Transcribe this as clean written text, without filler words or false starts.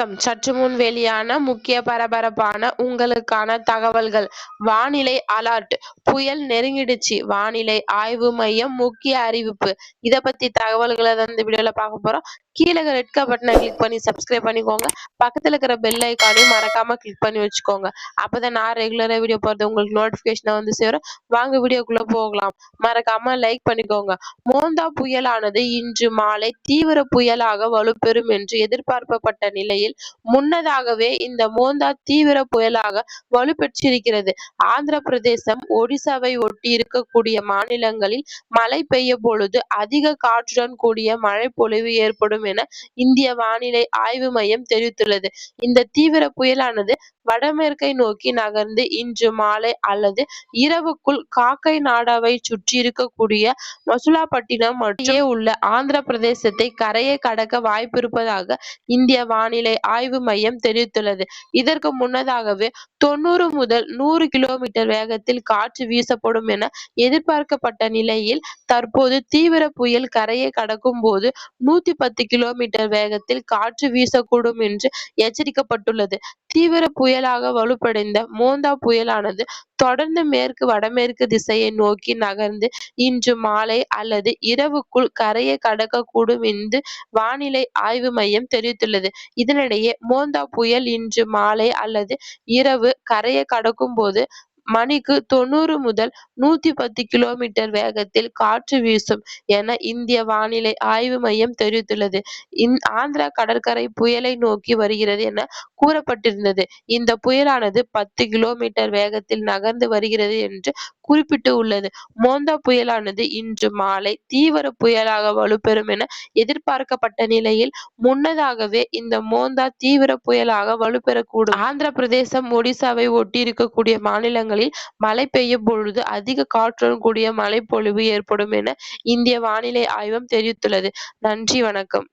வணக்கம். சற்று முன் வெளியான முக்கிய பரபரப்பான உங்களுக்கான தகவல்கள். வானிலை அலர்ட், புயல் நெருங்கிடுச்சு. வானிலை ஆய்வு மையம் முக்கிய அறிவிப்பு. இத பத்தி தகவல்களை தான் இந்த வீடியோல பார்க்க போறோம். கீழே ரெட் கலர் பட்டனை கிளிக் பண்ணி சப்ஸ்கிரைப் பண்ணிக்கோங்க. பக்கத்துல இருக்கிற பெல் ஐக்கானையும் மறக்காம கிளிக் பண்ணி வச்சுக்கோங்க. அப்பதான் நான் ரெகுலரா வீடியோ போறது உங்களுக்கு நோட்டிபிகேஷன் வந்து சேரும். வாங்க வீடியோக்குள்ள போகலாம். மறக்காம லைக் பண்ணிக்கோங்க. மோந்தா புயலானது இன்று மாலை தீவிர புயலாக வலுப்பெறும் என்று எதிர்பார்க்கப்பட்ட நிலையில் முன்னதாகவே இந்த மோந்தா தீவிர புயலாக வலுப்பெற்றிருக்கிறது. ஆந்திர பிரதேசம், ஒடிசாவை ஒட்டி இருக்கக்கூடிய மாநிலங்களில் மழை பெய்ய பொழுது அதிக காற்றுடன் கூடிய மழை பொழிவு ஏற்படும் என இந்திய வானிலை ஆய்வு மையம் தெரிவித்துள்ளது. இந்த தீவிர புயலானது வடமேற்கை நோக்கி நகர்ந்து இன்று மாலை அல்லது இரவுக்குள் காக்கை நாடாவை சுற்றி இருக்கக்கூடிய மசுலாப்பட்டினம் மற்றும் உள்ள ஆந்திர பிரதேசத்தை கரையை கடக்க வாய்ப்பிருப்பதாக இந்திய வானிலை ஆய்வு மையம் தெரிவித்துள்ளது. இதற்கு முன்னதாகவே 90 முதல் 100 கிலோமீட்டர் வேகத்தில் காற்று வீசப்படும் என எதிர்பார்க்கப்பட்ட நிலையில் தற்போது தீவிர புயல் கரையை கடக்கும் போது 110 கிலோமீட்டர் வேகத்தில் காற்று வீசக்கூடும் என்று எச்சரிக்கப்பட்டுள்ளது. தீவிர புயலாக வலுப்படைந்த மோந்தா புயலானது தொடர்ந்து மேற்கு வடமேற்கு திசையை நோக்கி நகர்ந்து இன்று மாலை அல்லது இரவுக்குள் கரையை கடக்கக்கூடும் என்று வானிலை ஆய்வு மையம் தெரிவித்துள்ளது. இதனிடையே மோந்தா புயல் இன்று மாலை அல்லது இரவு கரையை கடக்கும் போது மணிக்கு 90 முதல் 110 கிலோமீட்டர் வேகத்தில் காற்று வீசும் என இந்திய வானிலை ஆய்வு மையம் தெரிவித்துள்ளது. ஆந்திரா கடற்கரை புயலை நோக்கி வருகிறது என கூறப்பட்டிருந்தது. இந்த புயலானது 10 கிலோமீட்டர் வேகத்தில் நகர்ந்து வருகிறது என்று குறிப்பிட்டு உள்ளது. மோந்தா புயலானது இன்று மாலை தீவிர புயலாக வலுப்பெறும் என எதிர்பார்க்கப்பட்ட நிலையில் முன்னதாகவே இந்த மோந்தா தீவிர புயலாக வலுப்பெறக்கூடும். ஆந்திர பிரதேசம், ஒடிசாவை ஒட்டி இருக்கக்கூடிய மாநிலங்களில் மழை பெய்யும் பொழுது அதிக காற்றுடன் கூடிய மழை பொழிவு ஏற்படும் என இந்திய வானிலை ஆய்வம் தெரிவித்துள்ளது. நன்றி, வணக்கம்.